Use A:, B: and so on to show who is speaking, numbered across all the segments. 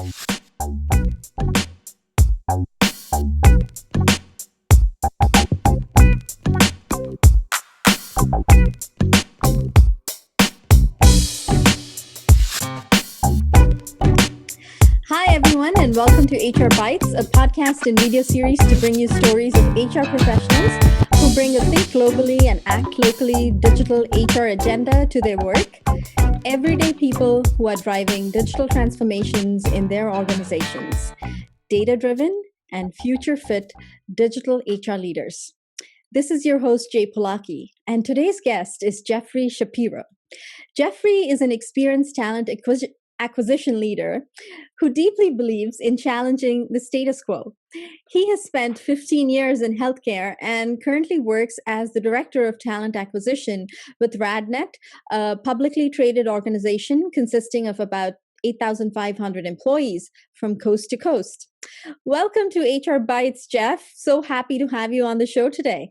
A: Hi, everyone, and welcome to HR Bytes, a podcast and video series to bring you stories of HR professionals who bring a think globally and act locally digital HR agenda to their work. Everyday people who are driving digital transformations in their organizations, data-driven and future-fit digital HR leaders. This is your host, Jay Polaki, and today's guest is Jeff Shapiro. Jeffrey is an experienced talent acquisition leader who deeply believes in challenging the status quo. He has spent 15 years in healthcare and currently works as the director of talent acquisition with RadNet, a publicly traded organization consisting of about 8,500 employees from coast to coast. Welcome to HR Bytes, Jeff. So happy to have you on the show today.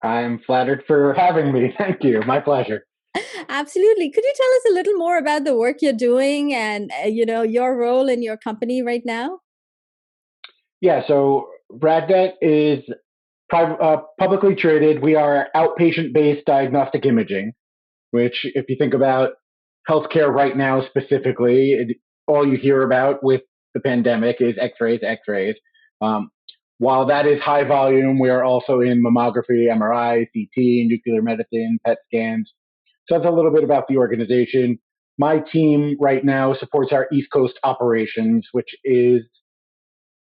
B: I'm flattered for having me. Thank you. My pleasure.
A: Absolutely. Could you tell us a little more about the work you're doing and, your role in your company right now?
B: Yeah, so RadNet is publicly traded. We are outpatient-based diagnostic imaging, which if you think about healthcare right now specifically, all you hear about with the pandemic is x-rays. While that is high volume, we are also in mammography, MRI, CT, nuclear medicine, PET scans. So that's a little bit about the organization. My team right now supports our East Coast operations, which is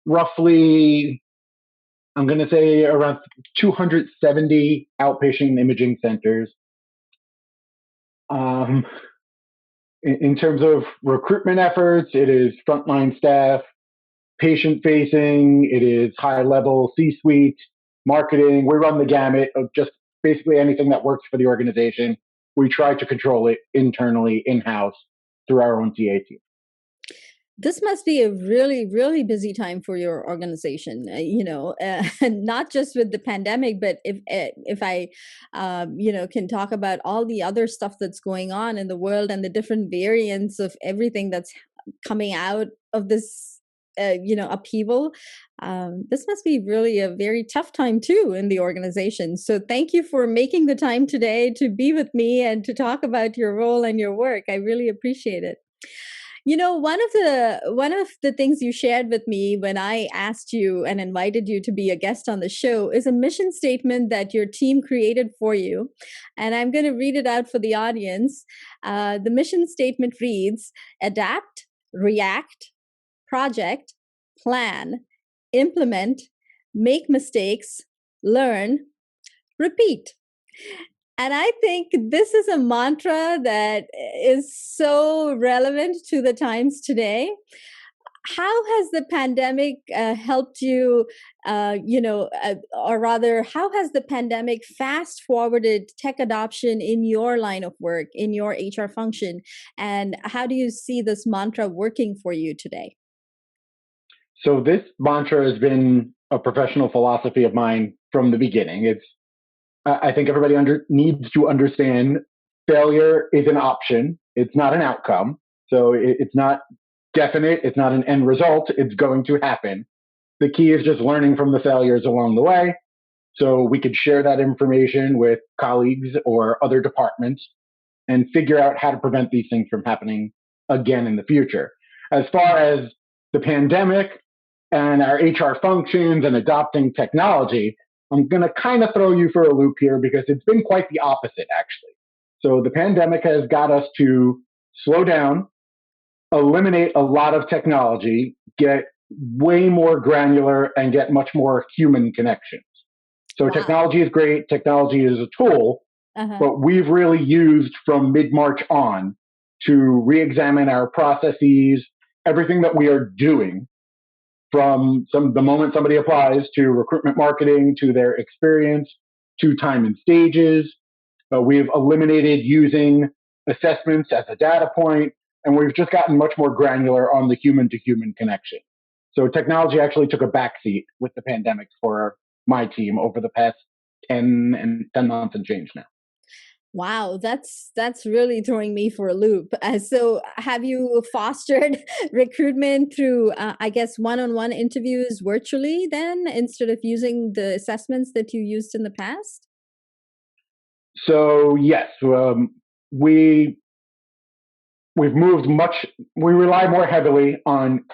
B: roughly, I'm going to say around 270 outpatient imaging centers. In terms of recruitment efforts, it is frontline staff, patient-facing, it is high-level C-suite, marketing. We run the gamut of just basically anything that works for the organization. We try to control it internally, in-house, through our own TA team.
A: This must be a really, really busy time for your organization, not just with the pandemic, but if I, can talk about all the other stuff that's going on in the world and the different variants of everything that's coming out of this, upheaval. This must be really a very tough time too in the organization. So thank you for making the time today to be with me and to talk about your role and your work. I really appreciate it. One of the things you shared with me when I asked you and invited you to be a guest on the show is a mission statement that your team created for you. And I'm going to read it out for the audience. The mission statement reads, adapt, react, project, plan, implement, make mistakes, learn, repeat. And I think this is a mantra that is so relevant to the times today. How has the pandemic helped you, or rather, how has the pandemic fast forwarded tech adoption in your line of work, in your HR function? And how do you see this mantra working for you today?
B: So this mantra has been a professional philosophy of mine from the beginning. I think everybody needs to understand failure is an option. It's not an outcome. So it's not definite. It's not an end result. It's going to happen. The key is just learning from the failures along the way. So we could share that information with colleagues or other departments and figure out how to prevent these things from happening again in the future. As far as the pandemic and our HR functions and adopting technology, I'm going to kind of throw you for a loop here because it's been quite the opposite, actually. So the pandemic has got us to slow down, eliminate a lot of technology, get way more granular, and get much more human connections. So wow. Technology is great. Technology is a tool, but we've really used from mid-March on to re-examine our processes, everything that we are doing, from the moment somebody applies to recruitment marketing, to their experience, to time and stages. We've eliminated using assessments as a data point, and we've just gotten much more granular on the human-to-human connection. So technology actually took a backseat with the pandemic for my team over the past 10 months and change now.
A: Wow, that's really throwing me for a loop. So, have you fostered recruitment through, I guess, one-on-one interviews virtually then, instead of using the assessments that you used in the past?
B: So yes, we we've moved much. We rely more heavily on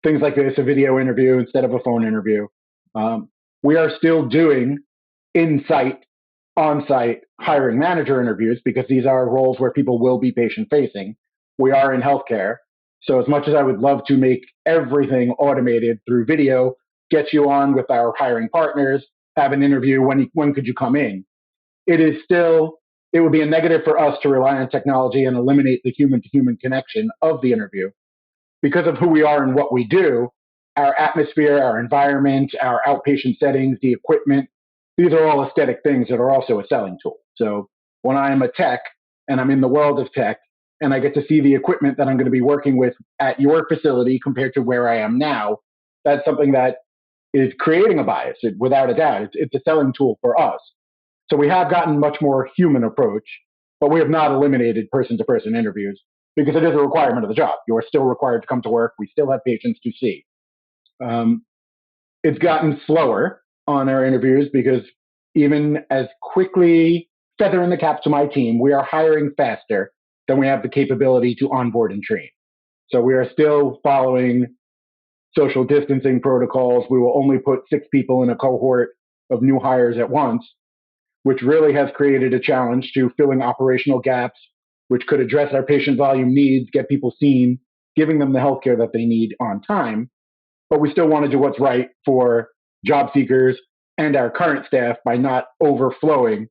B: things like this, a video interview instead of a phone interview. Um, we are still doing in-site, on-site hiring manager interviews because these are roles where people will be patient-facing. We are in healthcare, so as much as I would love to make everything automated through video, get you on with our hiring partners, have an interview. When could you come in? It is still, it would be a negative for us to rely on technology and eliminate the human to human connection of the interview because of who we are and what we do. Our atmosphere, our environment, our outpatient settings, the equipment, these are all aesthetic things that are also a selling tool. So when I'm a tech and I'm in the world of tech and I get to see the equipment that I'm going to be working with at your facility compared to where I am now, that's something that is creating a bias, without a doubt. It's a selling tool for us. So we have gotten much more human approach, but we have not eliminated person to person interviews because it is a requirement of the job. You are still required to come to work. We still have patients to see. Um, it's gotten slower on our interviews because even as quickly, feather in the cap to my team, we are hiring faster than we have the capability to onboard and train. So we are still following social distancing protocols. We will only put 6 people in a cohort of new hires at once, which really has created a challenge to filling operational gaps, which could address our patient volume needs, get people seen, giving them the healthcare that they need on time. But we still want to do what's right for job seekers and our current staff by not overflowing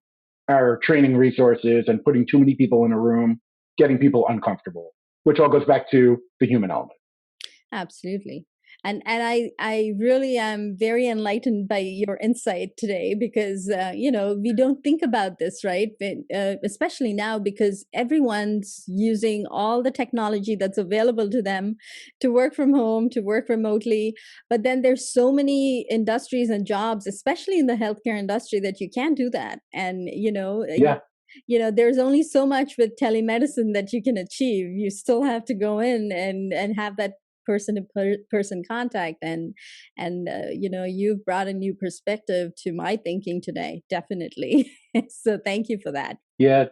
B: our training resources and putting too many people in a room, getting people uncomfortable, which all goes back to the human element.
A: Absolutely. And I really am very enlightened by your insight today, because we don't think about this, right? Especially now, because everyone's using all the technology that's available to them to work from home, to work remotely. But then there's so many industries and jobs, especially in the healthcare industry, that you can't do that. And
B: Yeah,
A: there's only so much with telemedicine that you can achieve. You still have to go in and have that person to person contact. And you've brought a new perspective to my thinking today, definitely. So thank you for that.
B: yeah.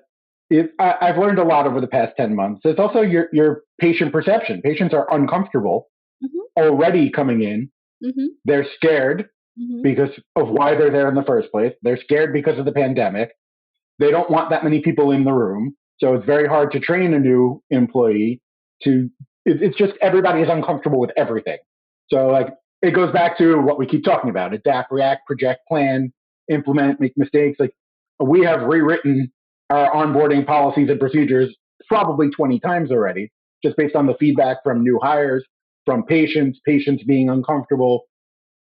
B: I've learned a lot over the past 10 months. It's also your patient perception. Patients are uncomfortable
A: Hmm.
B: already coming in.
A: Hmm.
B: They're scared
A: Hmm.
B: because of why they're there in the first place. They're scared because of the pandemic. They don't want that many people in the room. So it's very hard to train a new employee to, it's just everybody is uncomfortable with everything. So, like, it goes back to what we keep talking about: adapt, react, project, plan, implement, make mistakes. Like, we have rewritten our onboarding policies and procedures probably 20 times already, just based on the feedback from new hires, from patients being uncomfortable.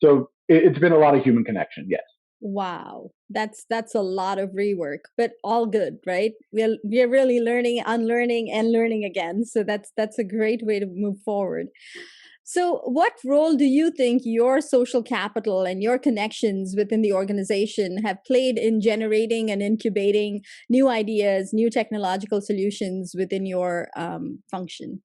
B: So it's been a lot of human connection, yes.
A: Wow, that's a lot of rework, but all good, right? We're really learning, unlearning, and learning again. So that's a great way to move forward. So, what role do you think your social capital and your connections within the organization have played in generating and incubating new ideas, new technological solutions within your function?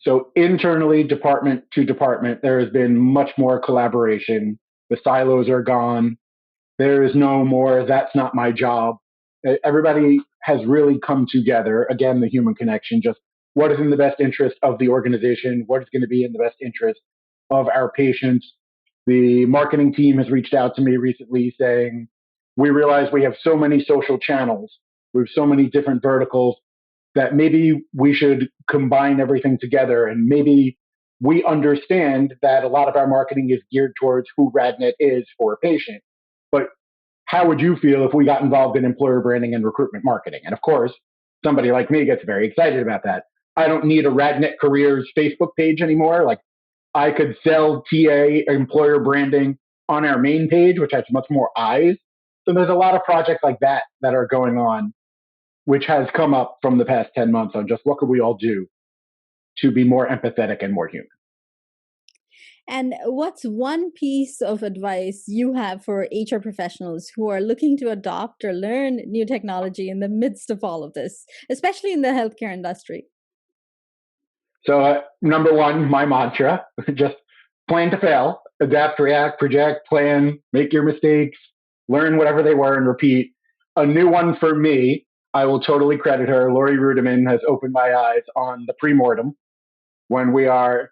B: So internally, department to department, there has been much more collaboration. The silos are gone. There is no more, that's not my job. Everybody has really come together. Again, the human connection, just what is in the best interest of the organization, what is going to be in the best interest of our patients. The marketing team has reached out to me recently saying, we realize we have so many social channels, we have so many different verticals, that maybe we should combine everything together. And maybe we understand that a lot of our marketing is geared towards who RadNet is for a patient. But how would you feel if we got involved in employer branding and recruitment marketing? And of course, somebody like me gets very excited about that. I don't need a RadNet Careers Facebook page anymore. Like, I could sell TA employer branding on our main page, which has much more eyes. So there's a lot of projects like that that are going on, which has come up from the past 10 months on just what could we all do to be more empathetic and more human.
A: And what's one piece of advice you have for HR professionals who are looking to adopt or learn new technology in the midst of all of this, especially in the healthcare industry?
B: So, number one, my mantra, just plan to fail, adapt, react, project, plan, make your mistakes, learn whatever they were and repeat. A new one for me, I will totally credit her. Lori Rudiman has opened my eyes on the premortem. When we are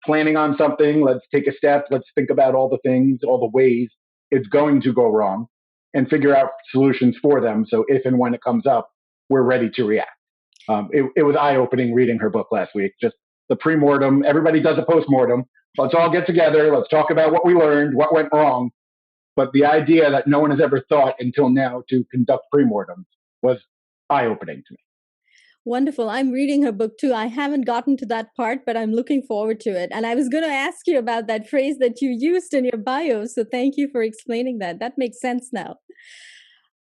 B: planning on something, let's take a step, let's think about all the things, all the ways it's going to go wrong and figure out solutions for them. So if and when it comes up, we're ready to react. It was eye-opening reading her book last week. Just the pre-mortem. Everybody does a post-mortem. Let's all get together. Let's talk about what we learned, what went wrong. But the idea that no one has ever thought until now to conduct pre-mortems was eye-opening to me.
A: Wonderful. I'm reading her book too. I haven't gotten to that part, but I'm looking forward to it. And I was going to ask you about that phrase that you used in your bio. So thank you for explaining that. That makes sense now.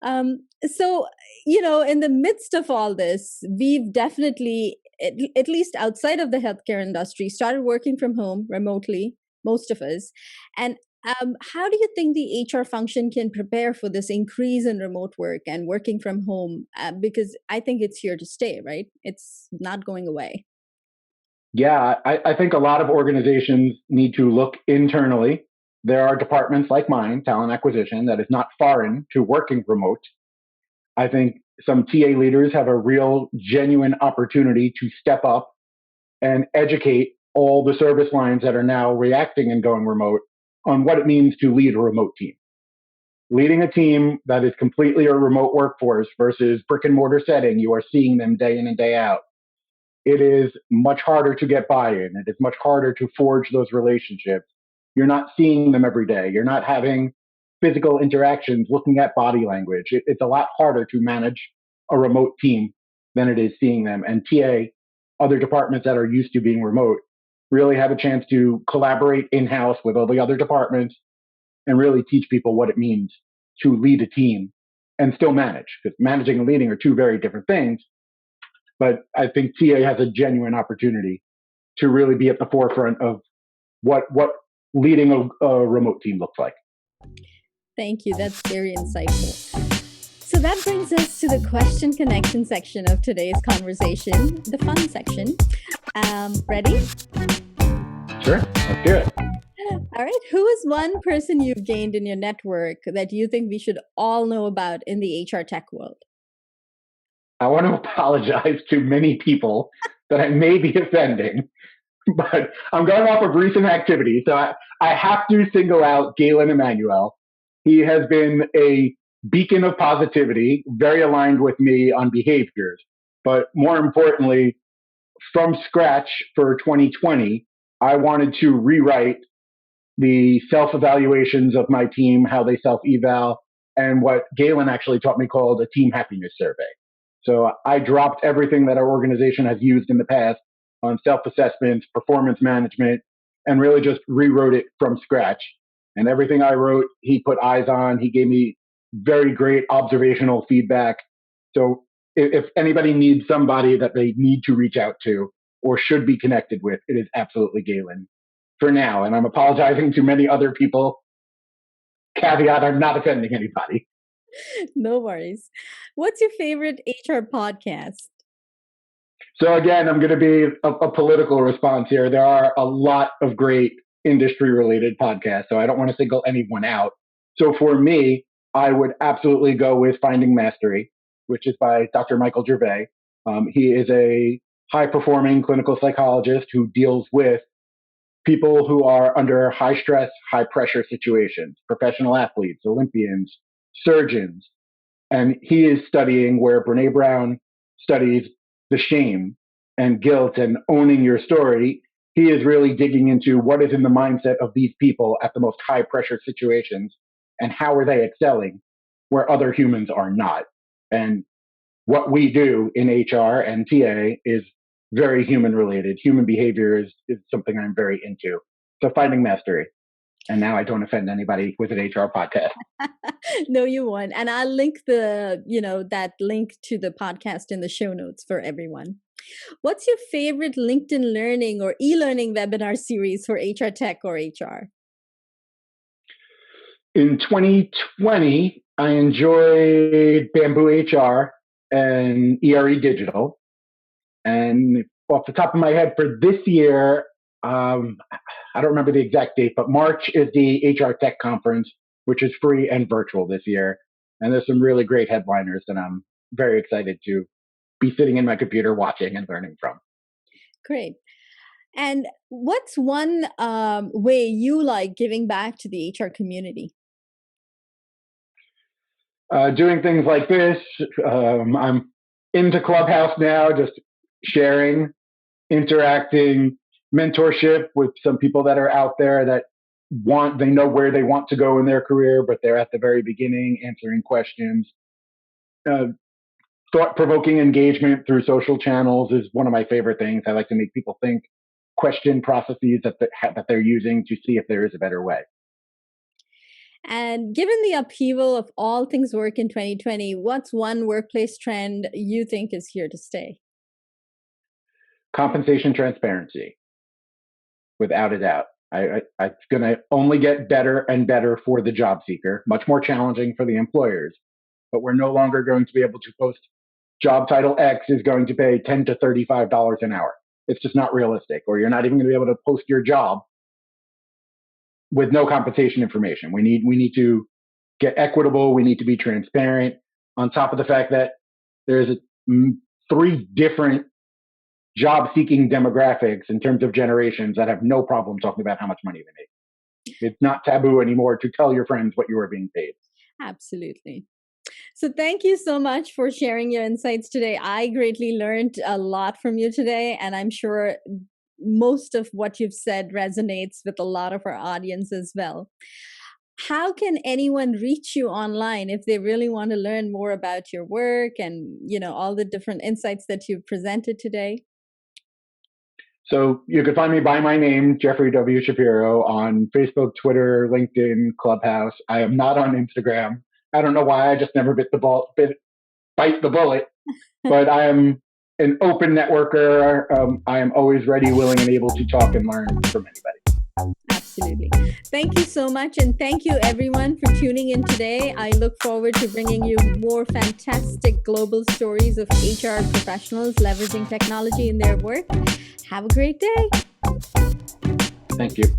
A: So, in the midst of all this, we've definitely, at least outside of the healthcare industry, started working from home remotely, most of us. And how do you think the HR function can prepare for this increase in remote work and working from home? Because I think it's here to stay, right? It's not going away.
B: Yeah, I think a lot of organizations need to look internally. There are departments like mine, talent acquisition, that is not foreign to working remote. I think some TA leaders have a real, genuine opportunity to step up and educate all the service lines that are now reacting and going remote on what it means to lead a remote team. Leading a team that is completely a remote workforce versus brick and mortar setting, you are seeing them day in and day out. It is much harder to get buy-in. It is much harder to forge those relationships. You're not seeing them every day. You're not having physical interactions, looking at body language. It's a lot harder to manage a remote team than it is seeing them. And TA, other departments that are used to being remote, really have a chance to collaborate in-house with all the other departments and really teach people what it means to lead a team and still manage. Because managing and leading are two very different things. But I think TA has a genuine opportunity to really be at the forefront of what leading a remote team looks like.
A: Thank you. That's very insightful. So that brings us to the question connection section of today's conversation, the fun section. Ready?
B: Sure, let's do it.
A: All right. Who is one person you've gained in your network that you think we should all know about in the HR tech world?
B: I want to apologize to many people that I may be offending, but I'm going off of recent activity. So I have to single out Galen Emanuel. He has been a beacon of positivity, very aligned with me on behaviors. But more importantly, from scratch for 2020, I wanted to rewrite the self-evaluations of my team, how they self-eval, and what Galen actually taught me called a team happiness survey. So I dropped everything that our organization has used in the past on self-assessments, performance management, and really just rewrote it from scratch. And everything I wrote, he put eyes on. He gave me very great observational feedback. So if anybody needs somebody that they need to reach out to or should be connected with, it is absolutely Galen for now. And I'm apologizing to many other people. Caveat, I'm not offending anybody.
A: No worries. What's your favorite HR podcast?
B: So again, I'm going to be a political response here. There are a lot of great industry related podcasts, so I don't want to single anyone out. So for me, I would absolutely go with Finding Mastery, which is by Dr. Michael Gervais. He is a high performing clinical psychologist who deals with people who are under high stress, high pressure situations, professional athletes, Olympians, surgeons. And he is studying where Brene Brown studies the shame and guilt and owning your story. He is really digging into what is in the mindset of these people at the most high pressure situations and how are they excelling where other humans are not. And what we do in HR and TA is very human related. Human behavior is something I'm very into. So Finding Mastery. And now I don't offend anybody with an HR podcast.
A: No, you won't. And I'll link that link to the podcast in the show notes for everyone. What's your favorite LinkedIn Learning or e-learning webinar series for HR tech or HR?
B: In 2020, I enjoyed Bamboo HR and ERE Digital. And off the top of my head for this year, I don't remember the exact date, but March is the HR Tech Conference, which is free and virtual this year. And there's some really great headliners that I'm very excited to be sitting in my computer watching and learning from.
A: Great. And what's one way you like giving back to the HR community?
B: Doing things like this. I'm into Clubhouse now, just sharing, interacting, mentorship with some people that are out there that they know where they want to go in their career, but they're at the very beginning, answering questions. Thought-provoking engagement through social channels is one of my favorite things. I like to make people think, question processes that they're using to see if there is a better way.
A: And given the upheaval of all things work in 2020, what's one workplace trend you think is here to stay?
B: Compensation transparency, without a doubt. It's going to only get better and better for the job seeker, much more challenging for the employers. But we're no longer going to be able to post job title X is going to pay $10 to $35 an hour. It's just not realistic. Or you're not even going to be able to post your job with no compensation information. We need to get equitable. We need to be transparent. On top of the fact that there's 3 different job-seeking demographics in terms of generations that have no problem talking about how much money they make. It's not taboo anymore to tell your friends what you are being paid.
A: Absolutely. So thank you so much for sharing your insights today. I greatly learned a lot from you today, and I'm sure most of what you've said resonates with a lot of our audience as well. How can anyone reach you online if they really want to learn more about your work and, all the different insights that you've presented today?
B: So you can find me by my name, Jeffrey W. Shapiro, on Facebook, Twitter, LinkedIn, Clubhouse. I am not on Instagram. I don't know why. I just never bite the bullet. But I am an open networker. I am always ready, willing, and able to talk and learn from anybody.
A: Absolutely. Thank you so much. And thank you everyone for tuning in today. I look forward to bringing you more fantastic global stories of HR professionals leveraging technology in their work. Have a great day.
B: Thank you.